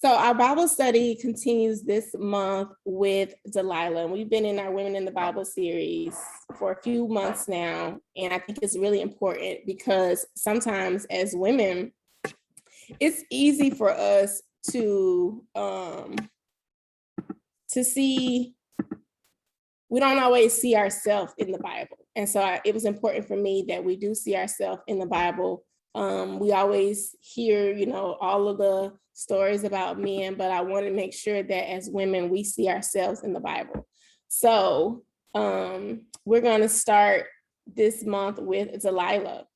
So our Bible study continues this month with Delilah. We've been in our Women in the Bible series for a few months now, and I think it's really important because sometimes as women, it's easy for us to see, we don't always see ourselves in the Bible. And so it was important for me that we do see ourselves in the Bible. We always hear, all of the stories about men, but I want to make sure that as women, we see ourselves in the Bible. So we're going to start this month with Delilah.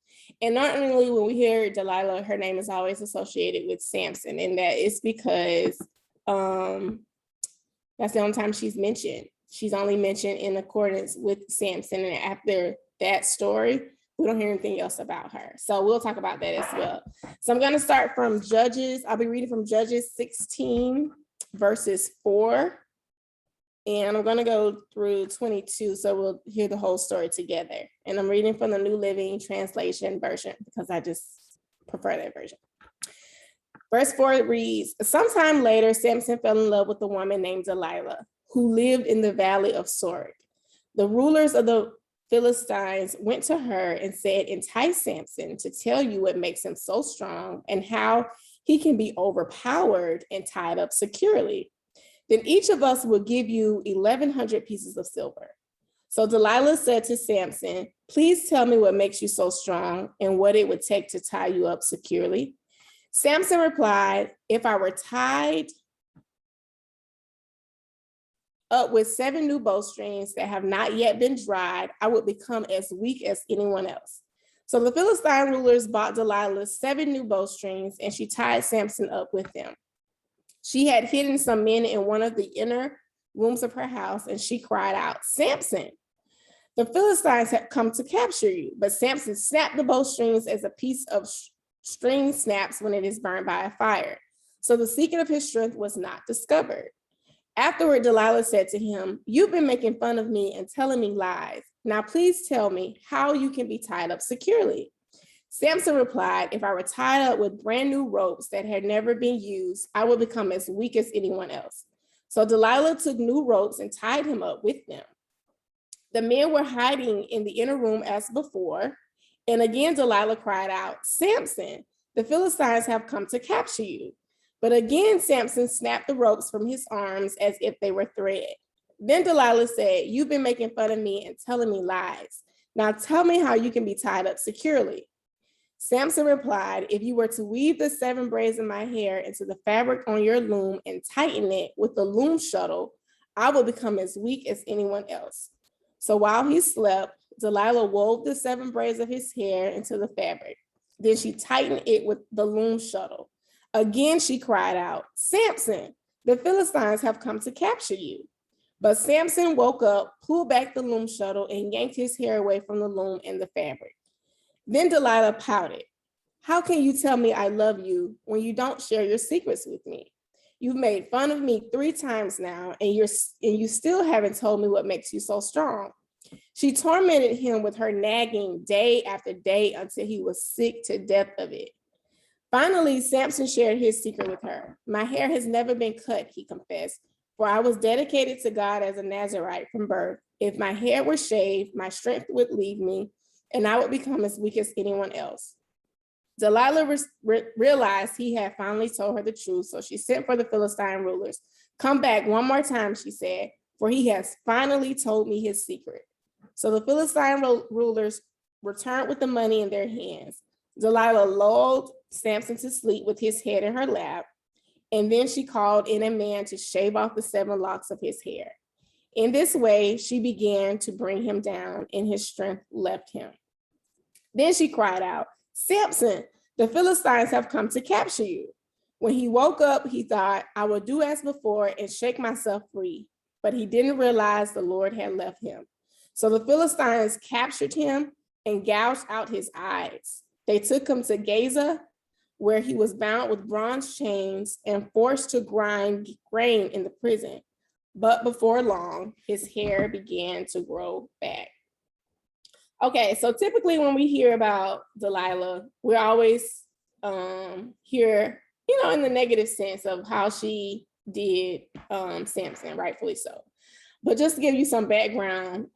And not only when we hear Delilah, her name is always associated with Samson, and that is because that's the only time she's mentioned. She's only mentioned in accordance with Samson, and after that story, we don't hear anything else about her. So we'll talk about that as well. So I'm going to start from Judges. I'll be reading from Judges 16, verses 4. And I'm going to go through 22, so we'll hear the whole story together. And I'm reading from the New Living Translation version because I just prefer that version. Verse 4 reads, "Sometime later, Samson fell in love with a woman named Delilah, who lived in the valley of Sorek. The rulers of the Philistines went to her and said, 'Entice Samson to tell you what makes him so strong and how he can be overpowered and tied up securely. Then each of us will give you 1,100 pieces of silver.' So Delilah said to Samson, 'Please tell me what makes you so strong and what it would take to tie you up securely.' Samson replied, 'If I were tied up with 7 new bowstrings that have not yet been dried, I would become as weak as anyone else.' So the Philistine rulers bought Delilah 7 new bowstrings, and she tied Samson up with them. She had hidden some men in one of the inner rooms of her house, and she cried out, 'Samson, the Philistines have come to capture you.' But Samson snapped the bowstrings as a piece of string snaps when it is burned by a fire. So the secret of his strength was not discovered. Afterward, Delilah said to him, 'You've been making fun of me and telling me lies. Now please tell me how you can be tied up securely.' Samson replied, 'If I were tied up with brand new ropes that had never been used, I would become as weak as anyone else.' So Delilah took new ropes and tied him up with them. The men were hiding in the inner room as before. And again, Delilah cried out, 'Samson, the Philistines have come to capture you.' But again, Samson snapped the ropes from his arms as if they were thread. Then Delilah said, 'You've been making fun of me and telling me lies. Now tell me how you can be tied up securely.' Samson replied, 'If you were to weave the 7 braids of my hair into the fabric on your loom and tighten it with the loom shuttle, I will become as weak as anyone else.' So while he slept, Delilah wove the 7 braids of his hair into the fabric. Then she tightened it with the loom shuttle. Again, she cried out, 'Samson, the Philistines have come to capture you.' But Samson woke up, pulled back the loom shuttle, and yanked his hair away from the loom and the fabric. Then Delilah pouted, 'How can you tell me I love you when you don't share your secrets with me? You've made fun of me 3 times now, and you still haven't told me what makes you so strong.' She tormented him with her nagging day after day until he was sick to death of it. Finally, Samson shared his secret with her. 'My hair has never been cut,' he confessed, 'for I was dedicated to God as a Nazirite from birth. If my hair were shaved, my strength would leave me, and I would become as weak as anyone else.' Delilah realized he had finally told her the truth, so she sent for the Philistine rulers. 'Come back one more time,' she said, 'for he has finally told me his secret.' So the Philistine rulers returned with the money in their hands. Delilah lulled Samson to sleep with his head in her lap, and then she called in a man to shave off the 7 locks of his hair. In this way, she began to bring him down, and his strength left him. Then she cried out, 'Samson, the Philistines have come to capture you.' When he woke up, he thought, 'I will do as before and shake myself free.' But he didn't realize the Lord had left him. So the Philistines captured him and gouged out his eyes. They took him to Gaza, where he was bound with bronze chains and forced to grind grain in the prison. But before long, his hair began to grow back." Okay, so typically when we hear about Delilah, we always hear in the negative sense of how she did Samson, rightfully so. But just to give you some background,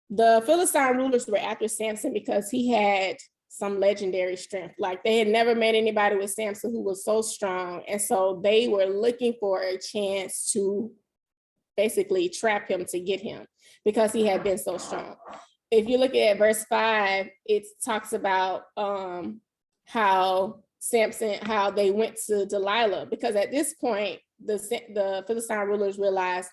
the Philistine rulers were after Samson because he had some legendary strength. Like they had never met anybody with Samson who was so strong. And so they were looking for a chance to basically trap him to get him because he had been so strong. If you look at verse 5, it talks about how they went to Delilah, because at this point, the Philistine rulers realized,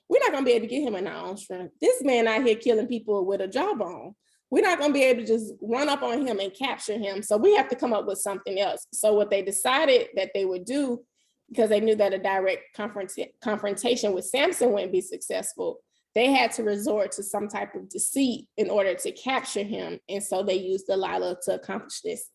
we're not going to be able to get him in our own strength. This man out here killing people with a jawbone. We're not going to be able to just run up on him and capture him. So we have to come up with something else. So what they decided that they would do, because they knew that a direct confrontation with Samson wouldn't be successful, they had to resort to some type of deceit in order to capture him. And so they used Delilah to accomplish this.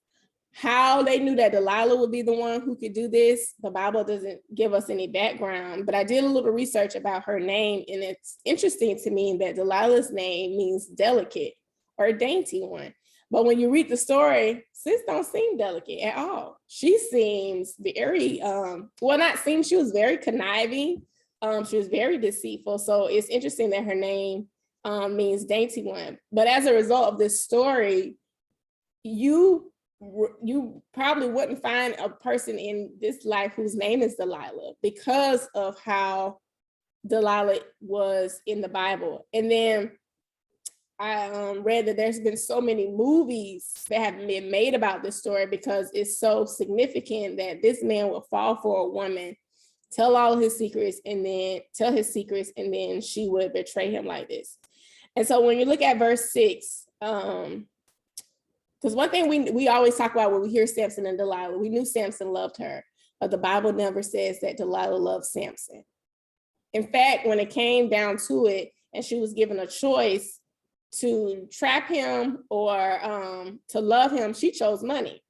How they knew that Delilah would be the one who could do this, the Bible doesn't give us any background, but I did a little research about her name, and it's interesting to me that Delilah's name means delicate or dainty one. But when you read the story, sis don't seem delicate at all. She seems very, she was very conniving. She was very deceitful. So it's interesting that her name means dainty one. But as a result of this story, you probably wouldn't find a person in this life whose name is Delilah because of how Delilah was in the Bible. And then I read that there's been so many movies that have been made about this story because it's so significant that this man would fall for a woman, tell all his secrets, and then she would betray him like this. And so when you look at verse 6, because one thing we always talk about when we hear Samson and Delilah, we knew Samson loved her, but the Bible never says that Delilah loved Samson. In fact, when it came down to it, and she was given a choice to trap him or to love him, she chose money.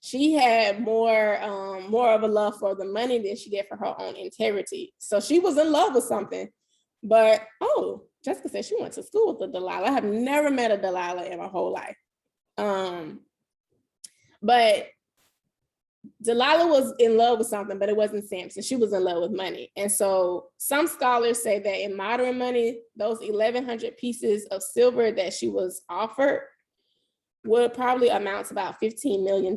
She had more of a love for the money than she did for her own integrity. So she was in love with something. But Jessica said she went to school with a Delilah. I have never met a Delilah in my whole life. But Delilah was in love with something, but it wasn't Samson. She was in love with money. And so some scholars say that in modern money, those 1,100 pieces of silver that she was offered would probably amount to about $15 million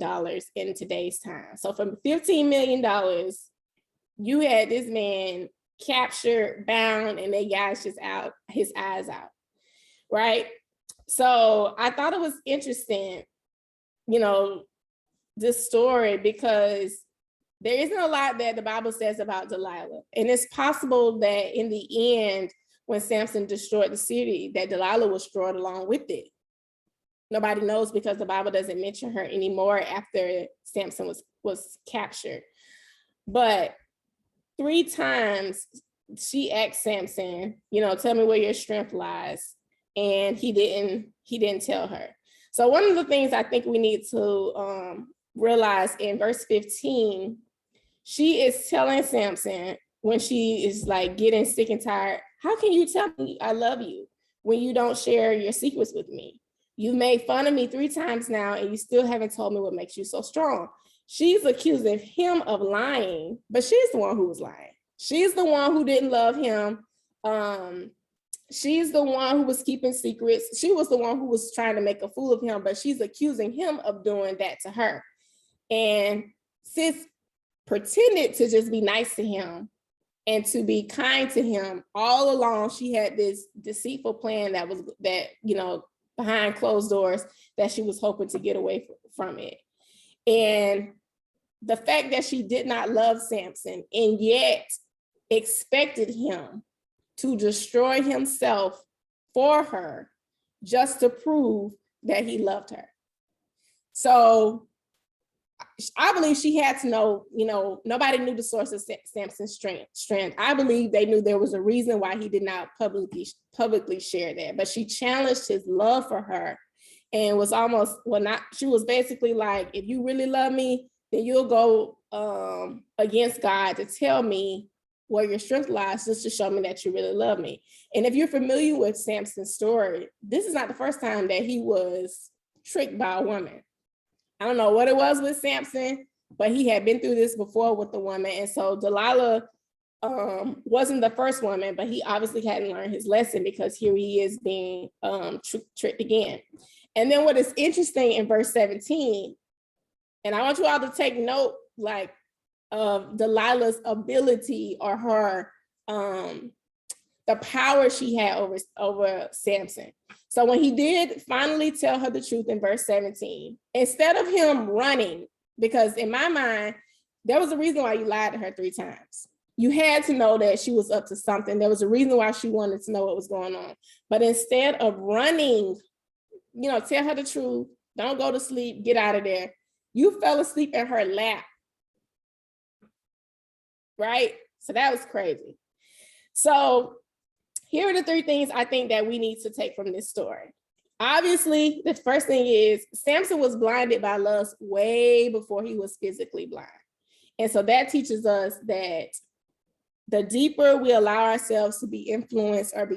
in today's time. So for $15 million, you had this man captured, bound, and they got his eyes out, right? So I thought it was interesting, this story, because there isn't a lot that the Bible says about Delilah. And it's possible that in the end, when Samson destroyed the city, that Delilah was destroyed along with it. Nobody knows because the Bible doesn't mention her anymore after Samson was captured. But 3 times she asked Samson, tell me where your strength lies. And he didn't tell her. So one of the things I think we need to realize in verse 15, she is telling Samson when she is like getting sick and tired, how can you tell me I love you when you don't share your secrets with me? You've made fun of me 3 times now, and you still haven't told me what makes you so strong. She's accusing him of lying, but she's the one who was lying. She's the one who didn't love him. She's the one who was keeping secrets. She was the one who was trying to make a fool of him, but she's accusing him of doing that to her. And sis pretended to just be nice to him and to be kind to him. All along, she had this deceitful plan that behind closed doors that she was hoping to get away from it. And the fact that she did not love Samson and yet expected him to destroy himself for her just to prove that he loved her. So I believe she had to know, nobody knew the source of Samson's strength. I believe they knew there was a reason why he did not publicly share that, but she challenged his love for her and was she was basically like, if you really love me, then you'll go against God to tell me where your strength lies, just to show me that you really love me. And if you're familiar with Samson's story, this is not the first time that he was tricked by a woman. I don't know what it was with Samson, but he had been through this before with the woman. And so Delilah wasn't the first woman, but he obviously hadn't learned his lesson, because here he is being tricked again. And then what is interesting in verse 17, and I want you all to take note, like, of Delilah's ability, or her, the power she had over Samson. So when he did finally tell her the truth in verse 17, instead of him running, because in my mind, there was a reason why you lied to her 3 times. You had to know that she was up to something. There was a reason why she wanted to know what was going on. But instead of running, tell her the truth, don't go to sleep, get out of there, you fell asleep in her lap. Right? So that was crazy. So here are the 3 things I think that we need to take from this story. Obviously, the first thing is Samson was blinded by lust way before he was physically blind. And so that teaches us that the deeper we allow ourselves to be influenced or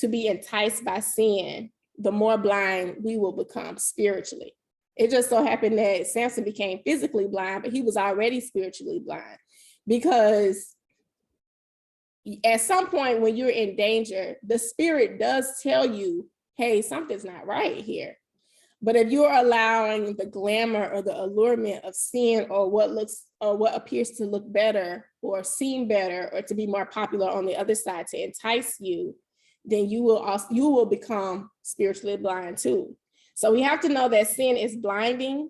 to be enticed by sin, the more blind we will become spiritually. It just so happened that Samson became physically blind, but he was already spiritually blind, because at some point when you're in danger, the spirit does tell you, hey, something's not right here. But if you're allowing the glamour or the allurement of sin, or what appears to look better or seem better or to be more popular on the other side to entice you, then you will become spiritually blind too. So we have to know that sin is blinding,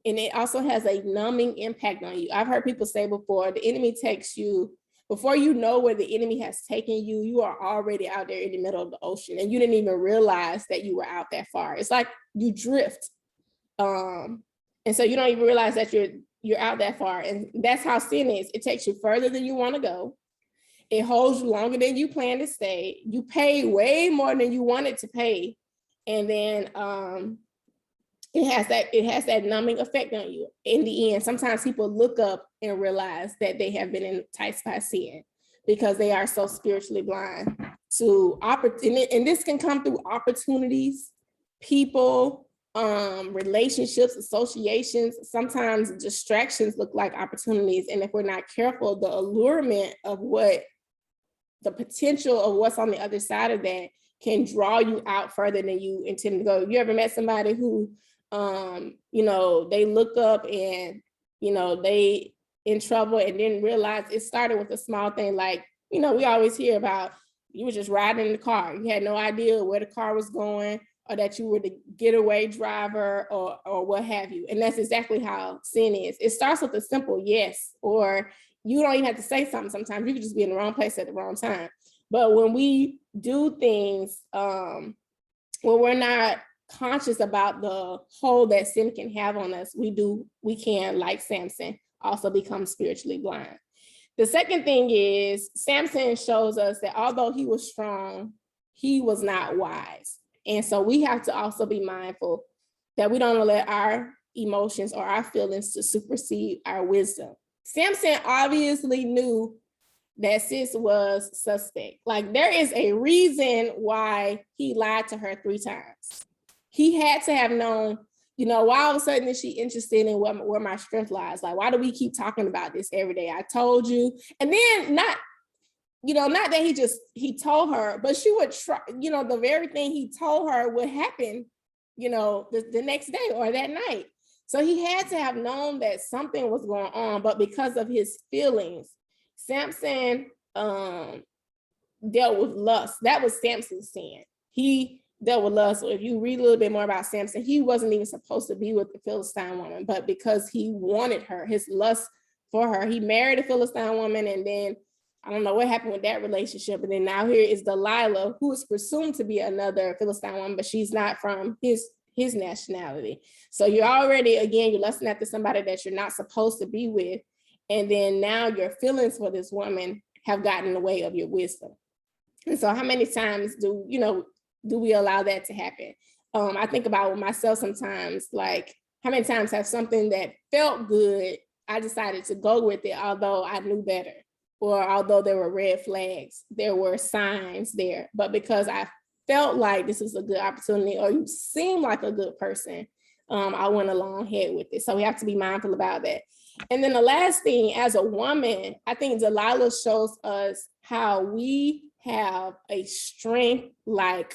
and it also has a numbing impact on you. I've heard people say before, the enemy takes you, before you know where the enemy has taken you, you are already out there in the middle of the ocean, and you didn't even realize that you were out that far. It's like you drift. And so you don't even realize that you're out that far. And that's how sin is. It takes you further than you want to go. It holds you longer than you plan to stay. You pay way more than you wanted to pay. And then it has that numbing effect on you. In the end, sometimes people look up and realize that they have been enticed by sin, because they are so spiritually blind to opportunity. And this can come through opportunities, people, relationships, associations. Sometimes distractions look like opportunities. And if we're not careful, the allurement of the potential of what's on the other side of that can draw you out further than you intend to go. You ever met somebody who, they look up and, they in trouble and didn't realize it started with a small thing, like, we always hear about, you were just riding in the car. You had no idea where the car was going, or that you were the getaway driver, or what have you. And that's exactly how sin is. It starts with a simple yes, or you don't even have to say something. Sometimes you could just be in the wrong place at the wrong time. But when we do things where we're not conscious about the hold that sin can have on us, we can, like Samson, also become spiritually blind. The second thing is, Samson shows us that although he was strong, he was not wise. And so we have to also be mindful that we don't let our emotions or our feelings to supersede our wisdom. Samson obviously knew that sis was suspect. Like, there is a reason why he lied to her 3 times. He had to have known, why all of a sudden is she interested in where my strength lies? Like, why do we keep talking about this every day? I told you. And then not that he told her, but she would try, the very thing he told her would happen, the next day or that night. So he had to have known that something was going on, but because of his feelings, Samson dealt with lust. That was Samson's sin. He dealt with lust. So if you read a little bit more about Samson, he wasn't even supposed to be with the Philistine woman, but because he wanted her, his lust for her, he married a Philistine woman, and then I don't know what happened with that relationship. And then now here is Delilah, who is presumed to be another Philistine woman, but she's not from his nationality. So you're lusting after somebody that you're not supposed to be with. And then now your feelings for this woman have gotten in the way of your wisdom. And so how many times do we allow that to happen? I think about myself sometimes, like, how many times have something that felt good, I decided to go with it, although I knew better, or although there were red flags, there were signs there, but because I felt like this was a good opportunity, or you seem like a good person, I went a long head with it. So we have to be mindful about that. And then the last thing, as a woman, I think Delilah shows us how we have a strength like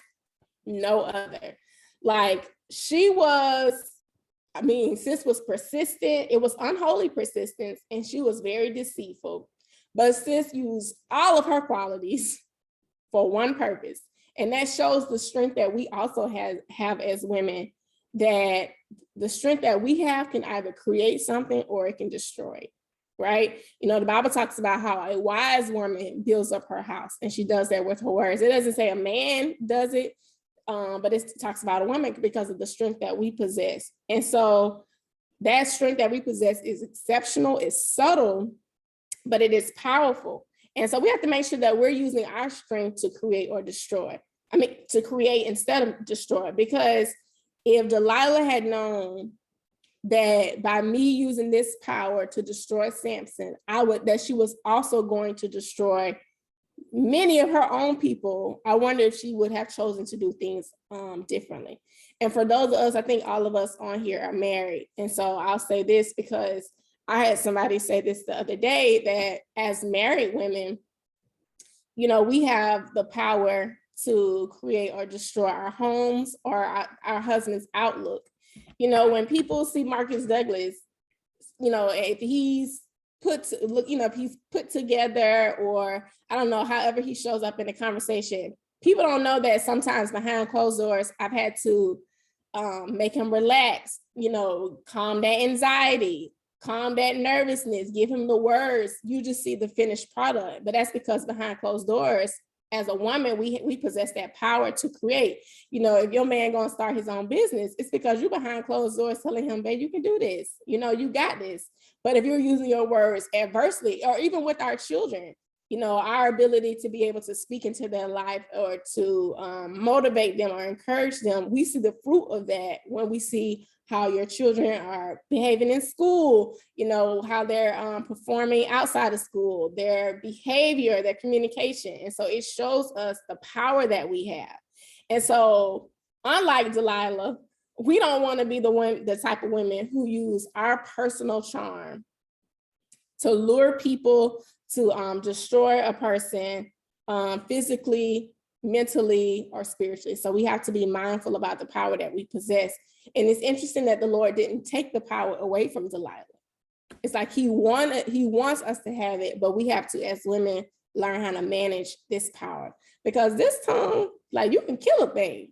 no other. Like she was, sis was persistent. It was unholy persistence, and she was very deceitful. But sis used all of her qualities for one purpose. And that shows the strength that we also have as women, that the strength that we have can either create something or it can destroy, right? The Bible talks about how a wise woman builds up her house, and she does that with her words. It doesn't say a man does it, but it talks about a woman because of the strength that we possess. And so that strength that we possess is exceptional, it's subtle, but it is powerful. And so we have to make sure that we're using our strength to create or destroy. To create instead of destroy. Because if Delilah had known that by me using this power to destroy Samson, that she was also going to destroy many of her own people, I wonder if she would have chosen to do things differently. And for those of us, I think all of us on here are married. And so I'll say this because I had somebody say this the other day, that as married women, we have the power to create or destroy our homes or our husband's outlook. When people see Marcus Douglas, if he's if he's put together, or I don't know, however he shows up in the conversation, people don't know that sometimes behind closed doors, I've had to make him relax, calm that anxiety, calm that nervousness, give him the words. You just see the finished product. But that's because behind closed doors, as a woman, we possess that power to create. If your man gonna start his own business, it's because you're behind closed doors telling him, babe, you can do this. You got this. But if you're using your words adversely, or even with our children, our ability to be able to speak into their life or to motivate them or encourage them, we see the fruit of that when we see how your children are behaving in school, how they're performing outside of school, their behavior, their communication. And so it shows us the power that we have. And so unlike Delilah, we don't want to be the type of women who use our personal charm to lure people to destroy a person physically, mentally, or spiritually. So we have to be mindful about the power that we possess. And it's interesting that the Lord didn't take the power away from Delilah. It's like he wants us to have it, but we have to, as women, learn how to manage this power. Because this tongue, like, you can kill a thing.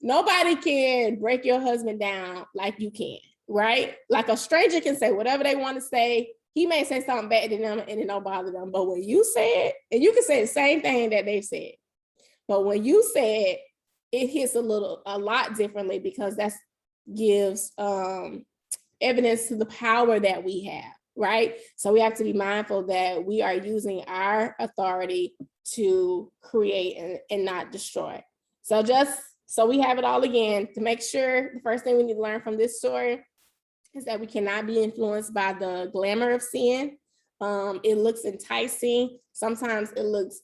Nobody can break your husband down like you can, right? Like a stranger can say whatever they want to say. He may say something bad to them and it don't bother them. But when you say it, and you can say the same thing that they said, but when you say it, it hits a lot differently, because that gives evidence to the power that we have, right? So we have to be mindful that we are using our authority to create and not destroy. So we have it all again. To make sure, the first thing we need to learn from this story is that we cannot be influenced by the glamour of sin. It looks enticing. Sometimes it looks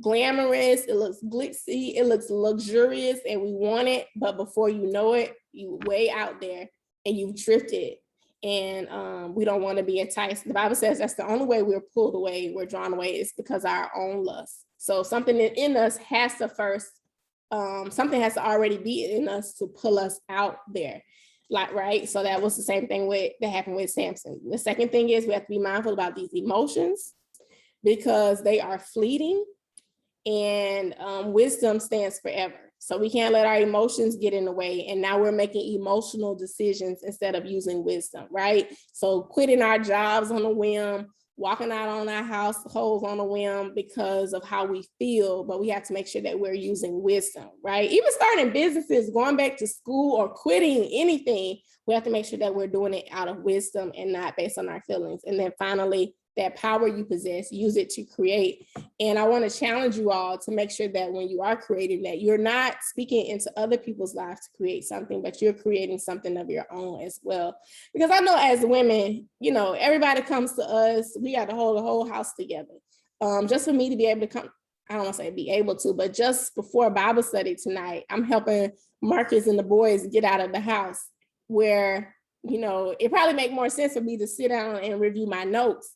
glamorous. It looks glitzy. It looks luxurious, and we want it. But before you know it, you way out there and you've drifted. And we don't want to be enticed. The Bible says that's the only way we're pulled away, we're drawn away, is because of our own lust. So something in us has to first, something has to already be in us to pull us out there. Right? So that was the same thing that happened with Samson. The second thing is we have to be mindful about these emotions, because they are fleeting, and wisdom stands forever. So we can't let our emotions get in the way. And now we're making emotional decisions instead of using wisdom, right? So quitting our jobs on a whim, walking out on our households on a whim because of how we feel, but we have to make sure that we're using wisdom, right? Even starting businesses, going back to school, or quitting anything, we have to make sure that we're doing it out of wisdom and not based on our feelings. And then finally, that power you possess, use it to create. And I want to challenge you all to make sure that when you are creating, that you're not speaking into other people's lives to create something, but you're creating something of your own as well. Because I know as women, everybody comes to us, we got to hold the whole house together. Just for me to be able to I don't want to say be able to, but just before Bible study tonight, I'm helping Marcus and the boys get out of the house where, it probably make more sense for me to sit down and review my notes.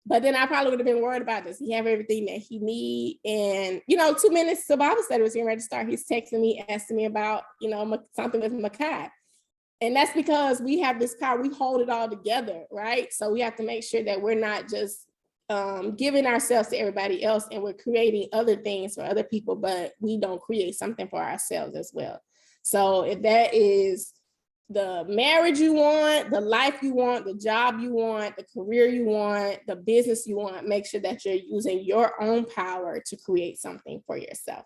But then I probably would have been worried about, does he have everything that he need? And, 2 minutes to Bible study was getting ready to start. He's texting me, asking me about, something with Makai. And that's because we have this power, we hold it all together, right? So we have to make sure that we're not just giving ourselves to everybody else and we're creating other things for other people, but we don't create something for ourselves as well. So if that is the marriage you want, the life you want, the job you want, the career you want, the business you want, make sure that you're using your own power to create something for yourself.